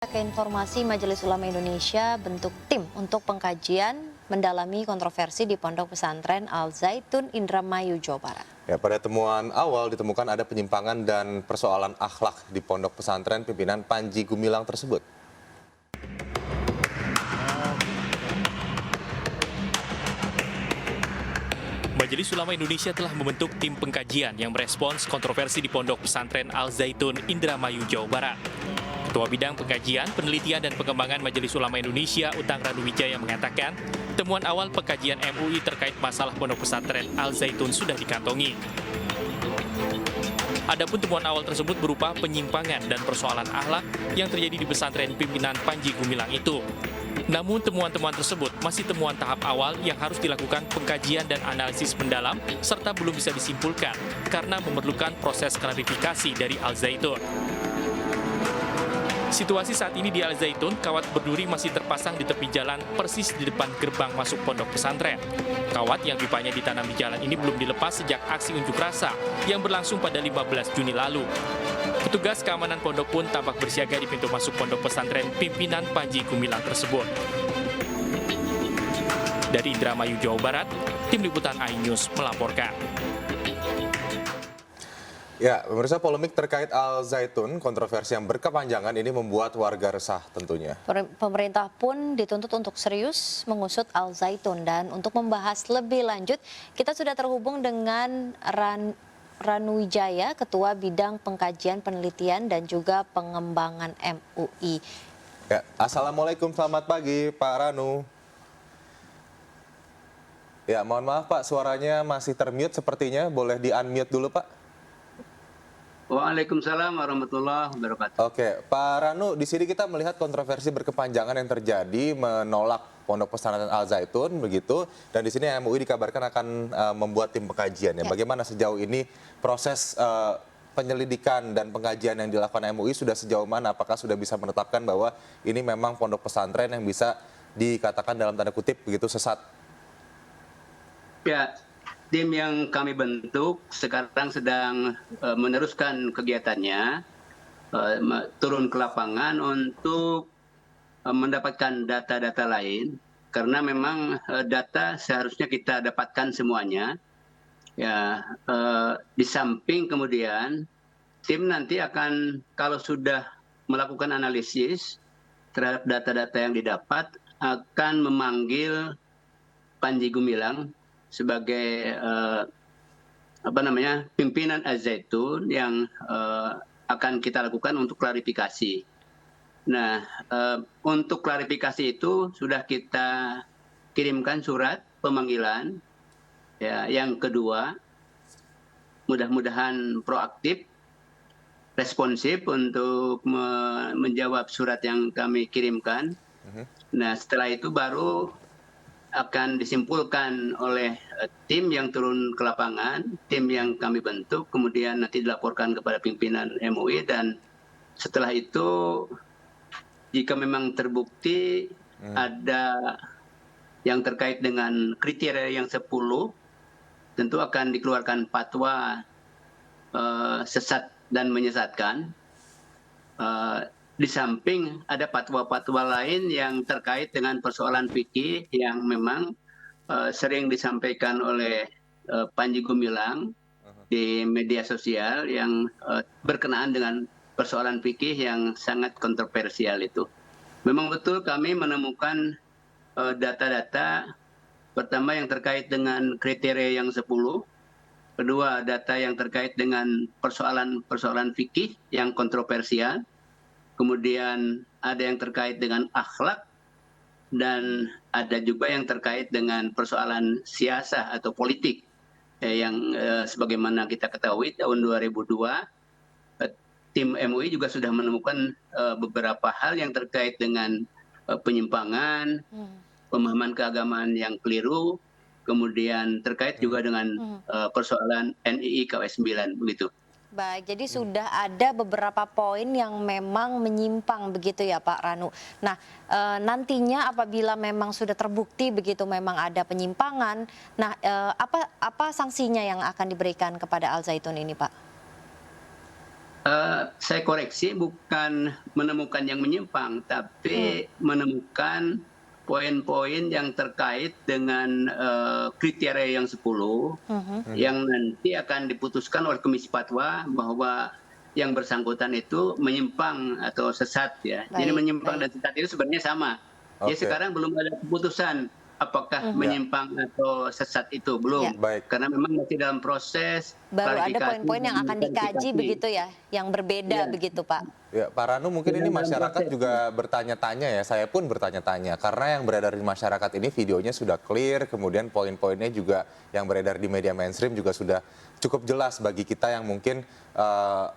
Ke informasi Majelis Ulama Indonesia bentuk tim untuk pengkajian mendalami kontroversi di Pondok Pesantren Al Zaitun Indramayu, Jawa Barat. Ya, pada temuan awal ditemukan ada penyimpangan dan persoalan akhlak di Pondok Pesantren pimpinan Panji Gumilang tersebut. Majelis Ulama Indonesia telah membentuk tim pengkajian yang merespons kontroversi di Pondok Pesantren Al Zaitun Indramayu, Jawa Barat. Ketua Bidang Pengkajian, Penelitian dan Pengembangan Majelis Ulama Indonesia Utang Ranuwijaya mengatakan, temuan awal pengkajian MUI terkait masalah Pondok Pesantren Al Zaitun sudah dikantongi. Adapun temuan awal tersebut berupa penyimpangan dan persoalan akhlak yang terjadi di pesantren pimpinan Panji Gumilang itu. Namun temuan-temuan tersebut masih temuan tahap awal yang harus dilakukan pengkajian dan analisis mendalam serta belum bisa disimpulkan karena memerlukan proses klarifikasi dari Al Zaitun. Situasi saat ini di Al Zaitun, kawat berduri masih terpasang di tepi jalan persis di depan gerbang masuk pondok pesantren. Kawat yang pipanya ditanam di jalan ini belum dilepas sejak aksi unjuk rasa yang berlangsung pada 15 Juni lalu. Petugas keamanan pondok pun tampak bersiaga di pintu masuk pondok pesantren pimpinan Panji Gumilang tersebut. Dari Indramayu, Jawa Barat, Tim Liputan iNews melaporkan. Ya, pemirsa, polemik terkait Al Zaitun, kontroversi yang berkepanjangan ini membuat warga resah tentunya. Pemerintah pun dituntut untuk serius mengusut Al Zaitun, dan untuk membahas lebih lanjut, kita sudah terhubung dengan Ranuwijaya, Ketua Bidang Pengkajian, Penelitian dan juga Pengembangan MUI. Ya, Assalamualaikum, selamat pagi Pak Ranu. Ya, mohon maaf Pak, suaranya masih termute sepertinya, boleh di-unmute dulu Pak? Waalaikumsalam warahmatullahi wabarakatuh. Oke, Pak Ranu, di sini kita melihat kontroversi berkepanjangan yang terjadi menolak Pondok Pesantren Al Zaitun begitu, dan di sini MUI dikabarkan akan membuat tim pengkajian. Ya, bagaimana sejauh ini proses penyelidikan dan pengkajian yang dilakukan MUI sudah sejauh mana? Apakah sudah bisa menetapkan bahwa ini memang pondok pesantren yang bisa dikatakan dalam tanda kutip begitu sesat? Ya, tim yang kami bentuk sekarang sedang meneruskan kegiatannya, turun ke lapangan untuk mendapatkan data-data lain, karena memang data seharusnya kita dapatkan semuanya. Ya, di samping kemudian tim nanti akan, kalau sudah melakukan analisis terhadap data-data yang didapat, akan memanggil Panji Gumilang sebagai pimpinan Al Zaitun yang akan kita lakukan untuk klarifikasi. Nah, untuk klarifikasi itu sudah kita kirimkan surat pemanggilan. Ya, yang kedua, mudah-mudahan proaktif, responsif untuk menjawab surat yang kami kirimkan. Nah, setelah itu baru akan disimpulkan oleh tim yang turun ke lapangan, tim yang kami bentuk, kemudian nanti dilaporkan kepada pimpinan MUI, dan setelah itu jika memang terbukti ada yang terkait dengan kriteria yang 10, tentu akan dikeluarkan fatwa sesat dan menyesatkan. Di samping ada fatwa-fatwa lain yang terkait dengan persoalan fikih yang memang sering disampaikan oleh Panji Gumilang di media sosial yang berkenaan dengan persoalan fikih yang sangat kontroversial itu. Memang betul kami menemukan data-data, pertama yang terkait dengan kriteria yang 10, kedua data yang terkait dengan persoalan fikih yang kontroversial, kemudian ada yang terkait dengan akhlak, dan ada juga yang terkait dengan persoalan siasah atau politik yang sebagaimana kita ketahui tahun 2002 tim MUI juga sudah menemukan beberapa hal yang terkait dengan penyimpangan, pemahaman keagamaan yang keliru, kemudian terkait juga dengan persoalan NII KW 9 begitu. Baik, jadi sudah ada beberapa poin yang memang menyimpang begitu ya Pak Ranu. Nah, nantinya apabila memang sudah terbukti begitu memang ada penyimpangan, nah apa sanksinya yang akan diberikan kepada Al Zaitun ini Pak? Saya koreksi, bukan menemukan yang menyimpang, tapi menemukan poin-poin yang terkait dengan kriteria yang 10 yang nanti akan diputuskan oleh Komisi Fatwa bahwa yang bersangkutan itu menyimpang atau sesat ya. Jadi Baik, menyimpang baik. dan sesat itu sebenarnya sama. Ya Oke. sekarang belum ada keputusan apakah menyimpang atau sesat itu, belum. Ya. Baik. Karena memang masih dalam proses Baru ada klarifikasi poin-poin yang dan akan dikaji verifikasi. begitu ya, yang berbeda Iya. begitu Pak. Ya, Pak Ranu, mungkin ini Dalam masyarakat proses. juga bertanya-tanya ya, saya pun bertanya-tanya. Karena yang beredar di masyarakat ini videonya sudah clear, kemudian poin-poinnya juga yang beredar di media mainstream juga sudah cukup jelas bagi kita yang mungkin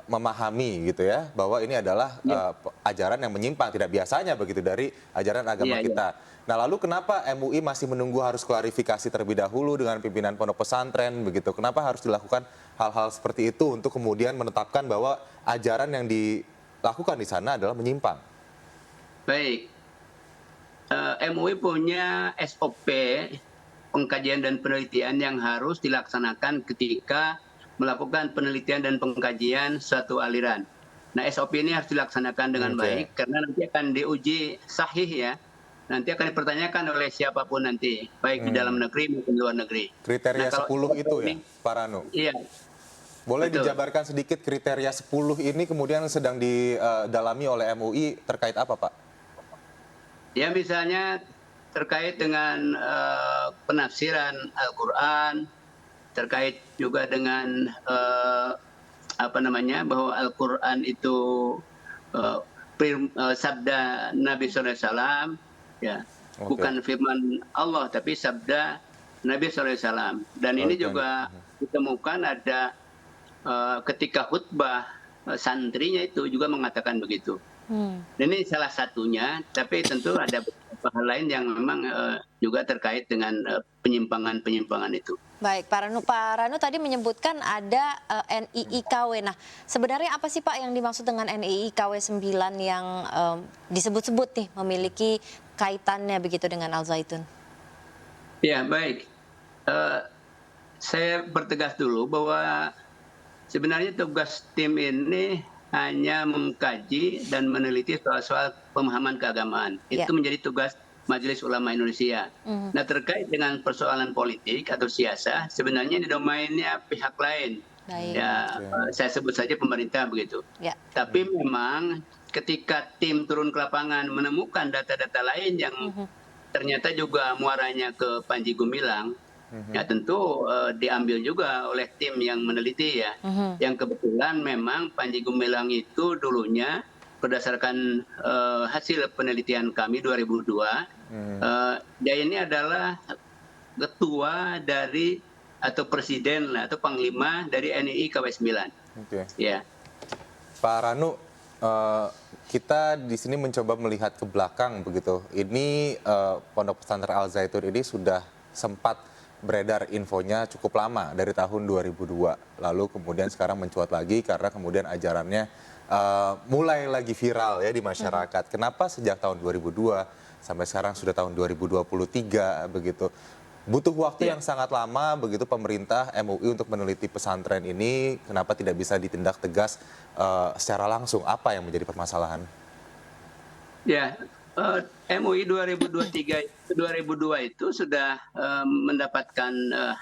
memahami gitu ya, bahwa ini adalah ajaran yang menyimpang, tidak biasanya begitu dari ajaran agama Iya, iya. kita. Nah lalu kenapa MUI masih menunggu harus klarifikasi terlebih dahulu dengan pimpinan pondok pesantren begitu? Kenapa harus dilakukan hal-hal seperti itu untuk kemudian menetapkan bahwa ajaran yang dilakukan di sana adalah menyimpang? Baik, MUI punya SOP pengkajian dan penelitian yang harus dilaksanakan ketika melakukan penelitian dan pengkajian suatu aliran. Nah, SOP ini harus dilaksanakan dengan Oke. baik karena nanti akan diuji sahih ya. Nanti akan dipertanyakan oleh siapapun nanti, baik di dalam negeri maupun luar negeri. Kriteria Nah, kalau 10 itu ya, ini- Pak Ranu? Iya, Boleh betul. dijabarkan sedikit kriteria 10 ini kemudian sedang didalami oleh MUI terkait apa, Pak? Ya misalnya terkait dengan penafsiran Al-Quran, terkait juga dengan bahwa Al-Quran itu sabda Nabi SAW, ya, Oke. bukan firman Allah tapi sabda Nabi SAW. Dan ini Oke. juga ditemukan ada ketika khutbah santrinya itu juga mengatakan begitu. Ini salah satunya, tapi tentu ada beberapa hal lain yang memang juga terkait dengan penyimpangan-penyimpangan itu. Baik, Pak Ranu tadi menyebutkan ada NIIKW. Nah, sebenarnya apa sih Pak yang dimaksud dengan NIIKW 9 yang disebut-sebut nih memiliki kaitannya begitu dengan Al Zaitun? Ya, baik. Saya bertegas dulu bahwa sebenarnya tugas tim ini hanya mengkaji dan meneliti soal-soal pemahaman keagamaan. Ya. Itu menjadi tugas Majelis Ulama Indonesia. Nah, terkait dengan persoalan politik atau siasa, sebenarnya di domainnya pihak lain. Baik. Ya, saya sebut saja pemerintah begitu. Ya. Tapi memang ketika tim turun ke lapangan menemukan data-data lain yang ternyata juga muaranya ke Panji Gumilang, ya tentu diambil juga oleh tim yang meneliti ya. Yang kebetulan memang Panji Gumilang itu dulunya berdasarkan hasil penelitian kami 2002, dia ini adalah ketua dari atau presiden atau panglima dari NII KW 9. Oke. Ya. Pak Ranu, kita di sini mencoba melihat ke belakang begitu. Ini Pondok Pesantren Al Zaitun ini sudah sempat beredar infonya cukup lama dari tahun 2002. Lalu kemudian sekarang mencuat lagi karena kemudian ajarannya mulai lagi viral ya di masyarakat. Kenapa sejak tahun 2002 sampai sekarang sudah tahun 2023 begitu? Butuh waktu yang sangat lama begitu pemerintah MUI untuk meneliti pesantren ini. Kenapa tidak bisa ditindak tegas secara langsung? Apa yang menjadi permasalahan? Ya, MUI 2002 itu sudah mendapatkan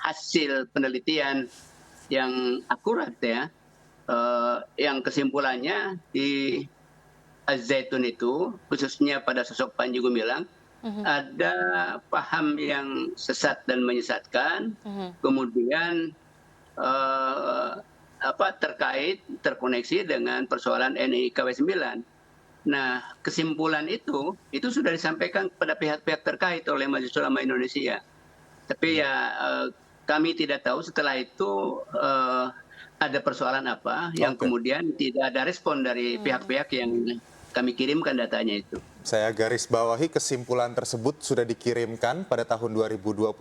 hasil penelitian yang akurat ya, yang kesimpulannya di Az-Zaitun itu khususnya pada sosok Panji Gumilang ada paham yang sesat dan menyesatkan, kemudian terkoneksi dengan persoalan NII KW 9. Nah, kesimpulan itu sudah disampaikan kepada pihak-pihak terkait oleh Majelis Ulama Indonesia. Tapi ya kami tidak tahu setelah itu ada persoalan apa yang kemudian tidak ada respon dari pihak-pihak yang kami kirimkan datanya itu. Saya garis bawahi kesimpulan tersebut sudah dikirimkan pada tahun 2022,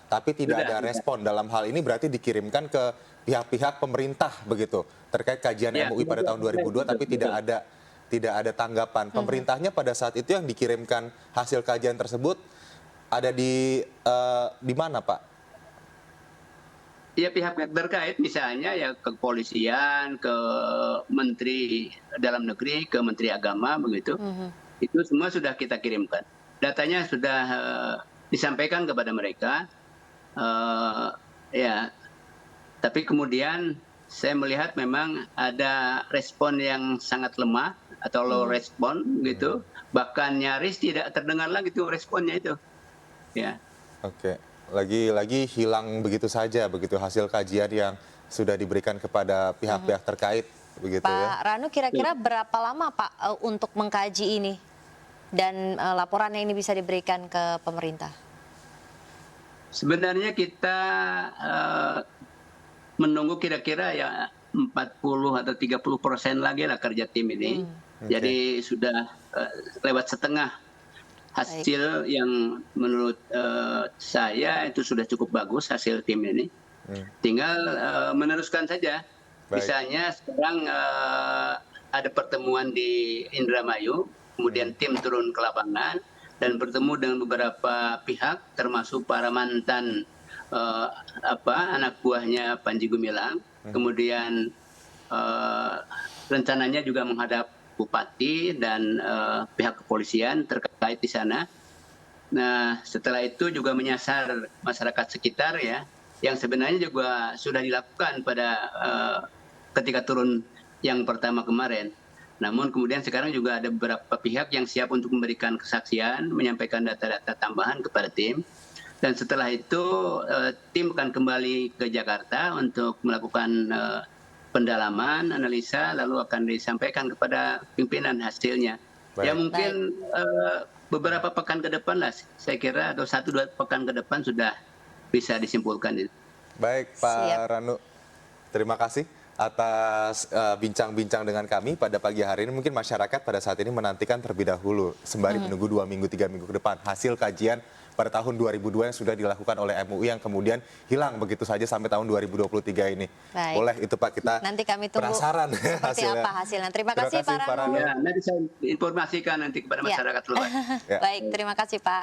tapi tidak ada respon. Dalam hal ini berarti dikirimkan ke pihak-pihak pemerintah begitu terkait kajian MUI pada tahun 2002, tapi tidak ada tanggapan. Pemerintahnya pada saat itu yang dikirimkan hasil kajian tersebut ada di mana, Pak? ya pihak-pihak terkait, misalnya ya ke kepolisian, ke Menteri Dalam Negeri, ke Menteri Agama begitu. Itu semua sudah kita kirimkan. Datanya sudah disampaikan kepada mereka. Ya, tapi kemudian saya melihat memang ada respon yang sangat lemah atau low respon gitu. Bahkan nyaris tidak terdengar lagi tuh responnya itu. Ya. Oke, lagi-lagi hilang begitu saja begitu hasil kajian yang sudah diberikan kepada pihak-pihak terkait begitu ya. Pak Ranu, kira-kira berapa lama Pak untuk mengkaji ini dan laporannya ini bisa diberikan ke pemerintah? Sebenarnya kita menunggu kira-kira ya 40 atau 30% lagi lah kerja tim ini. Jadi sudah lewat setengah hasil yang menurut saya itu sudah cukup bagus hasil tim ini. Tinggal meneruskan saja. Baik. Misalnya sekarang ada pertemuan di Indramayu, kemudian tim turun ke lapangan dan bertemu dengan beberapa pihak termasuk para mantan anak buahnya Panji Gumilang. Kemudian rencananya juga menghadap bupati dan pihak kepolisian terkait di sana. Nah, setelah itu juga menyasar masyarakat sekitar ya, yang sebenarnya juga sudah dilakukan pada ketika turun yang pertama kemarin. Namun kemudian sekarang juga ada beberapa pihak yang siap untuk memberikan kesaksian, menyampaikan data-data tambahan kepada tim. Dan setelah itu tim akan kembali ke Jakarta untuk melakukan pendalaman, analisa, lalu akan disampaikan kepada pimpinan hasilnya. Baik. Ya mungkin beberapa pekan ke depan lah, saya kira, atau 1-2 pekan ke depan sudah bisa disimpulkan. Baik Pak Siap. Ranu, terima kasih atas bincang-bincang dengan kami pada pagi hari ini. Mungkin masyarakat pada saat ini menantikan terlebih dahulu sembari menunggu 2 minggu, 3 minggu ke depan hasil kajian pada tahun 2002 yang sudah dilakukan oleh MUI yang kemudian hilang begitu saja sampai tahun 2023 ini. Baik. Boleh itu Pak, kita Nanti kami tunggu penasaran seperti apa hasilnya. Terima kasih Pak Ranu. Ya, nanti saya informasikan nanti kepada masyarakat luas. Ya. Baik, terima kasih Pak.